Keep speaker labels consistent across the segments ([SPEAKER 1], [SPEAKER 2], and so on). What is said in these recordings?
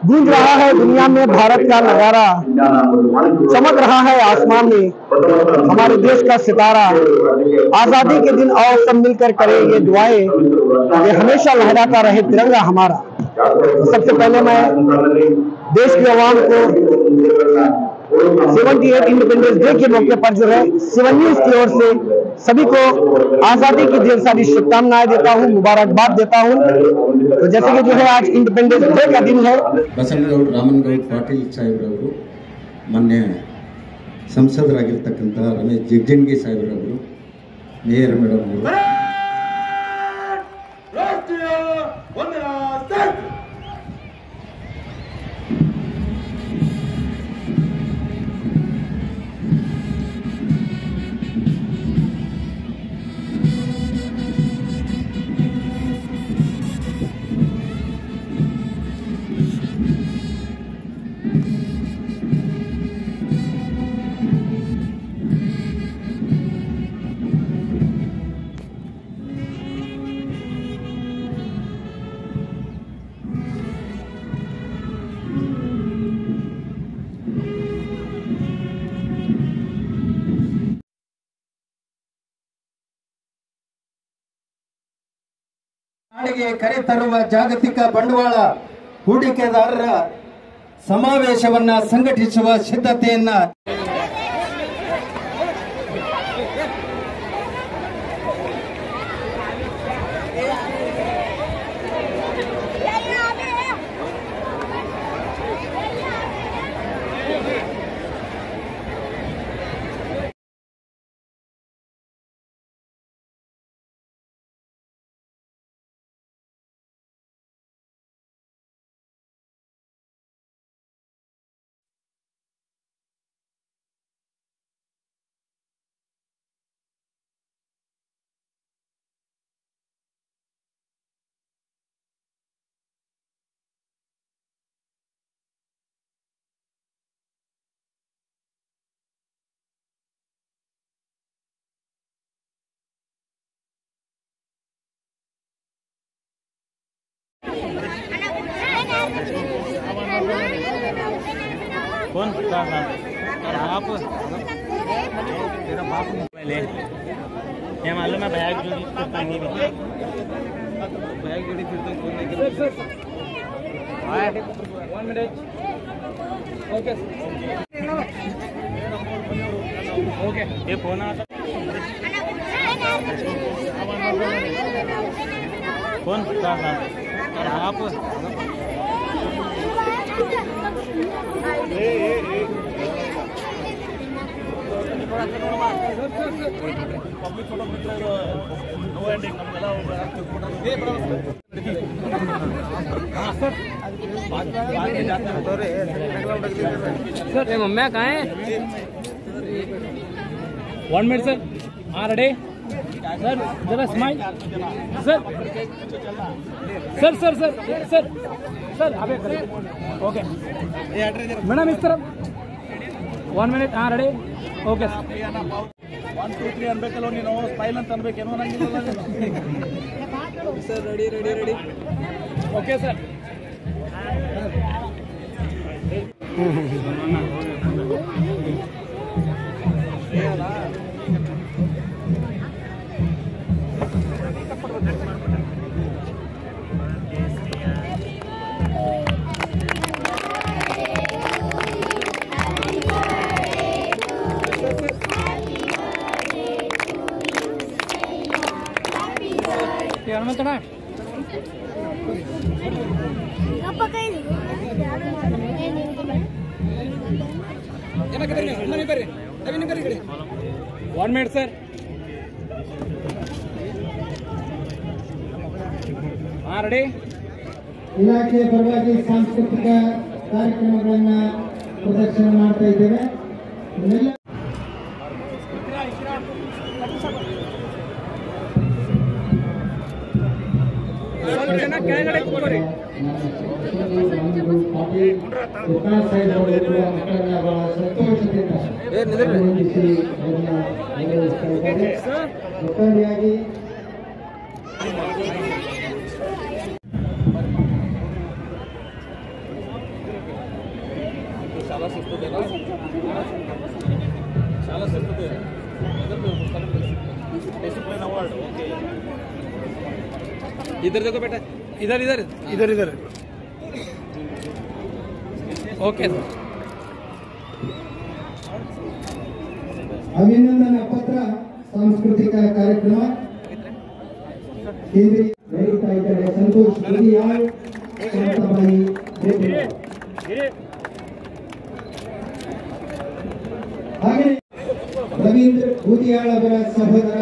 [SPEAKER 1] गूंज रहा है दुनिया में भारत का नजारा, चमक रहा है आसमान में हमारे देश का सितारा। आजादी के दिन आओ सब मिलकर करें ये दुआएं, ये हमेशा लहराता रहे तिरंगा हमारा। सबसे पहले मैं देश की आवाम को 78 इंडिपेंडेंस डे के मौके पर जो है सिवन न्यूज की ओर से सभी को आजादी की ढेर सारी शुभकामनाएं देता हूं, मुबारकबाद देता हूं। तो जैसे कि जो है आज इंडिपेंडेंस डे का दिन है।
[SPEAKER 2] बसनगौड रामनगौड पाटिल साहेबरವರು ಮೊನ್ನೆ ಸಂಸದರಾಗಿರ್ತಕ್ಕಂತ ರಮೇಶ್ ಜಿಗಜಿಣಗಿ ಸಾಹೇಬರವರು, ಮೇಯರ್ ಮೇಡಮ್ ಅವರು,
[SPEAKER 3] ನಾಡಿಗೆ ಕರೆ ತರುವ ಜಾಗತಿಕ ಬಂಡವಾಳ ಹೂಡಿಕೆದಾರರ ಸಮಾವೇಶವನ್ನ ಸಂಘಟಿಸುವ ಸಿದ್ಧತೆಯನ್ನ
[SPEAKER 4] कौन आप तेरा बाप पहले क्या मालूम है बैग जोड़ी फिर पाएंगे बैग जोड़ी फिर तो बोलने के लिए 1 मिनट ओके ओके ये फोन आता कौन आप पब्लिक फोटो नो एंडिंग नमಗೆಲ್ಲ सर आगे जाते हैं तो रे सर ये मम्मी कहां है 1 मिनट सर रेडी सर जरा smile sir sir sir sir sir sir अबे ओके मैडम इस तरफ 1 मिनट रेडी ओके 1 2 3 ಅನ್ಬೇಕಲ್ಲ ನೀನು ಸ್ಟೈಲ್ ಅಂತ ಅನ್ಬೇಕೇನೋ ನಂಗಿಲ್ಲ sir ready ready ready okay sir ಹನುಮಂತಣ್ಣ ಒನ್ ಮಿನಿಟ್ ಸರ್ ರೆಡಿ
[SPEAKER 5] ಇಲಾಖೆ ಪರವಾಗಿ ಸಾಂಸ್ಕೃತಿಕ ಕಾರ್ಯಕ್ರಮಗಳನ್ನ ಪ್ರದರ್ಶನ ಮಾಡ್ತಾ ಇದ್ದೇವೆ.
[SPEAKER 4] ಕೆಳಗಡೆ ಕೂತ್ಕೊಳ್ಳಿ.
[SPEAKER 5] ಒಟ್ಟಾರೆಯಾಗಿ
[SPEAKER 4] इधर देखो बेटा, इधर इधर इधर इधर ओके सर.
[SPEAKER 5] अभिनंदना पत्र सांस्कृतिक ಕಾರ್ಯಕ್ರಮ ಕೇಂದ್ರೀಯ ನಡೀತಾ ಇದ್ದಾರೆ. ಸಂತೋಷ್ ಗುದಿಯಾಳ್, ಶಾಂತಾಬಾಯಿ ದೇವರಾವ್, ಹಾಗೆ ರವೀಂದ್ರ ಗುದಿಯಾಳ್ ಅವರ ಸಹೋದರ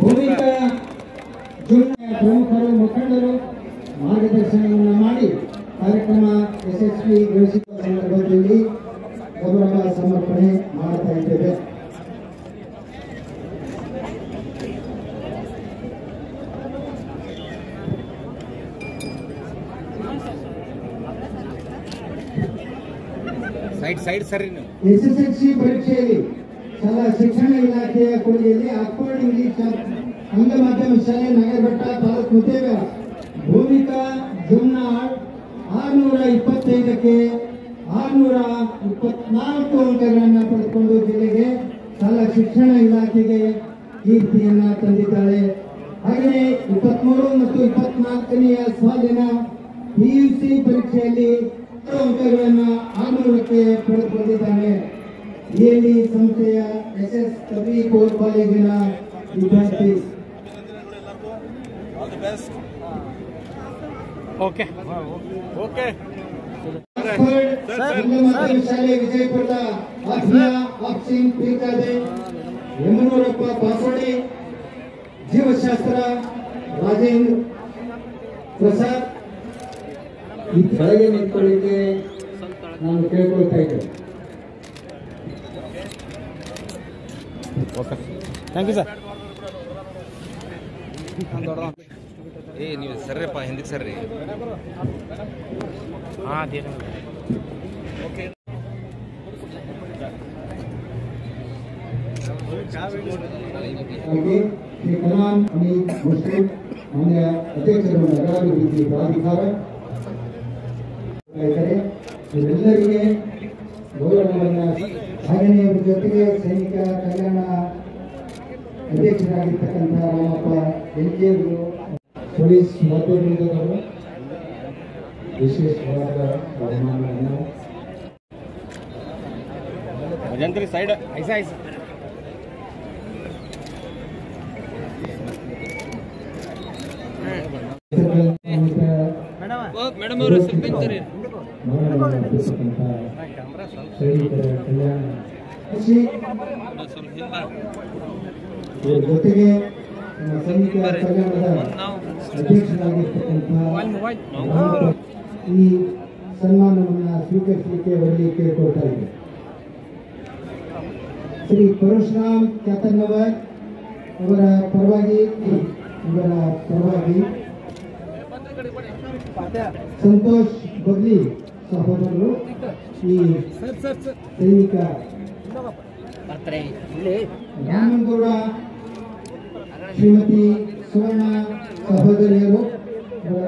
[SPEAKER 5] ಭೂಮಿಕಾ ಜುನ್ನ ಪ್ರಮುಖರು ಮುಖಂಡರು ಮಾರ್ಗದರ್ಶನವನ್ನು ಮಾಡಿ ಕಾರ್ಯಕ್ರಮ ಯಶಸ್ವಿಗೊಳಿಸುವ ಸಂದರ್ಭದಲ್ಲಿ ಗೌರವ ಸಮರ್ಪಣೆ ಮಾಡ್ತಾ ಇದ್ದೇವೆ. ಎಸ್ಎಸ್ಎಲ್ಸಿ ಪರೀಕ್ಷೆಯಲ್ಲಿ ಶಾಲಾ ಶಿಕ್ಷಣ ಇಲಾಖೆಯ ಕೊಡುಗೆಯಲ್ಲಿ ಆಕ್ಸ್ಫರ್ಡ್ ಇಂಗ್ಲಿಷ್ ಆಂಗ್ಲ ಮಾಧ್ಯಮ ಶಾಲೆ ನಗರಬೆಟ್ಟ ತಾಲೂಕು ಮುದ್ದೇಬೇಡ ಭೂಮಿಕಾ ಜುಮ್ನಾಳ್ 625ಕ್ಕೆ 624 ಅಂಕಗಳನ್ನು ಪಡೆದುಕೊಂಡು ಜಿಲ್ಲೆಗೆ ಶಾಲಾ ಶಿಕ್ಷಣ ಇಲಾಖೆಗೆ ಕೀರ್ತಿಯನ್ನ ತಂದಿದ್ದಾಳೆ. ಹಾಗೆಯೇ 23 ಮತ್ತು 24ನೆಯ ಸಾಲಿನ ಪಿಯುಸಿ ಪರೀಕ್ಷೆಯಲ್ಲಿ ಅಂಕಗಳನ್ನು 600ಕ್ಕೆ ಪಡೆದುಕೊಂಡಿದ್ದಾನೆ. ಎಲಿ ಸಂಸ್ಥೆಯ ಎಸ್ಎಸ್ ಕವಿ ಕೋರ್ ಕಾಲೇಜಿನ ವಿದ್ಯಾರ್ಥಿ.
[SPEAKER 4] ಓಕೆ ಓಕೆ
[SPEAKER 5] ಶಾಲೆ ವಿಜಯಪುರದ ಆಫಿಯಾ ಆಫ್ಸಿಂಗ್ ಪೀರ್ಕಾದೆ, ಯಮನೂರಪ್ಪ ಪಾಸೋಡಿ, ಜೀವಶಾಸ್ತ್ರ ರಾಜೇಂದ್ರ ಪ್ರಸಾದ್ ಈ ಕೆಳಗೆ ನಿಂತ್ಕೊಳ್ಳಿಕ್ಕೆ ನಾನು ಕೇಳ್ಕೊಳ್ತಾ ಇದ್ದೇನೆ.
[SPEAKER 4] Okay thank you sir.
[SPEAKER 6] ನೀವು ಸರ್ರಪ್ಪ ಹಿಂದಕ್ಕೆ ಸರ್ರಿ.
[SPEAKER 4] ಹಾಂ
[SPEAKER 5] ಶ್ರೀ ಕಲಾಂ ಅಮೀದ್ ಮುಸ್ಲಿಂ ಮಾನ್ಯ ಅಧ್ಯಕ್ಷರು ನಗರಾಭಿವೃದ್ಧಿ ಪ್ರಾಧಿಕಾರ ಇವರೆಲ್ಲರಿಗೆ ಗೌರವವನ್ನು, ಹಾಗೆಯೇ ಇವರ ಜೊತೆಗೆ ಸೈನಿಕ ಕಲ್ಯಾಣ ಅಧ್ಯಕ್ಷರಾಗಿರ್ತಕ್ಕಂಥ ರಾಮಪ್ಪ ಎನ್ಜಿಯವರು, ಪೊಲೀಸ್ ಮತವೃಂದದವರು ವಿಶೇಷವಾದ ಬಹುಮಾನವನ್ನು
[SPEAKER 4] ಸೈಡ್ ಐಸಾ ಐಸಾ ಮೇಡಮ್ ಅವರು ಸೈನಿಕರ ಕಲ್ಯಾಣ
[SPEAKER 5] ಜೊತೆಗೆ ಸೈನಿಕ ಕಲ್ಯಾಣದ ಅಧ್ಯಕ್ಷರಾಗಿರ್ತಕ್ಕಂಥ ಈ ಸನ್ಮಾನವನ್ನು ಸ್ವೀಕರಿಸಲಿಕ್ಕೆ ಅವರಿಗೆ ಕೇಳ್ಕೊಳ್ತಾ ಇದ್ದೇವೆ. ಶ್ರೀ ಪರಶುರಾಮ್ ಕ್ಯಾತನ್ನವರ್ ಅವರ ಪರವಾಗಿ ಸಂತೋಷ್ ಬದ್ಲಿ ಸಹೋದರರು ಈ ಸೈನಿಕ ರಾಮನಗೌಡ ಶ್ರೀಮತಿ ಸುವರ್ಣ ಸಹೋದರಿಯರು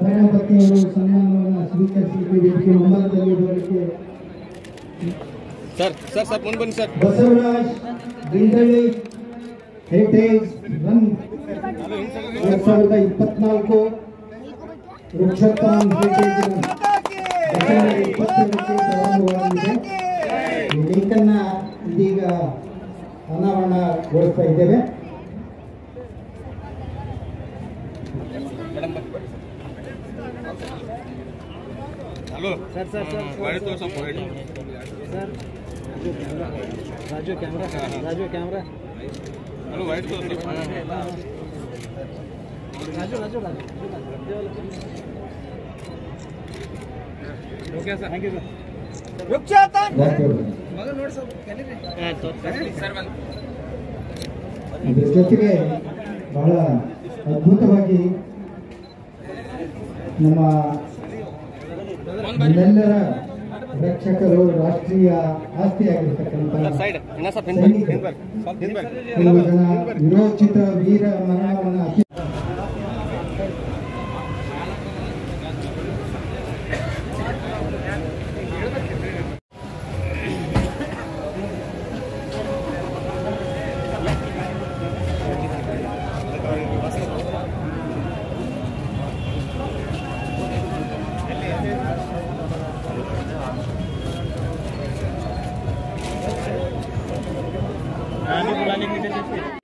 [SPEAKER 5] ಧರ್ಮಪತ್ನಿಯವರು ಸನ್ಮಾನವನ್ನು ಸ್ವೀಕರಿಸಲಿಕ್ಕೆ ವೇದಿಕೆ ಮುಂಭಾಗದಲ್ಲಿ ಬರಲಿಕ್ಕೆ
[SPEAKER 6] ಸರ್ ಸರ್ ಸರ್ ಮುಂದೆ ಬನ್ನಿ sir.
[SPEAKER 5] Basavaraj Bindalli heritage run 2024 ವೃಕ್ಷೋತ್ತಮ ಹೆರಿಟೇಜ್ ರನ್ 2022ಕ್ಕೆ ಪ್ರಾರಂಭವಾಗಿದೆ. ಈ ಲಿಂಕನ್ನ ಇದೀಗ ಅನಾವರಣಗೊಳಿಸ್ತಾ ಇದ್ದೇವೆ.
[SPEAKER 6] Hello
[SPEAKER 4] sir sir sir
[SPEAKER 6] sir
[SPEAKER 4] Raju camera
[SPEAKER 6] hello white ತೋರಿಸಿ.
[SPEAKER 4] Raju okay sir thank you sir.
[SPEAKER 5] ಇದರ ಜೊತೆಗೆ ಬಹಳ ಅದ್ಭುತವಾಗಿ ನಮ್ಮೆಲ್ಲರ ರಕ್ಷಕರು, ರಾಷ್ಟ್ರೀಯ ಆಸ್ತಿಯಾಗಿರ್ತಕ್ಕಂಥ ಕೆಲವು ಜನ ವಿರೋಚಿತ ವೀರ ಮರಣವನ್ನು
[SPEAKER 4] मीडिया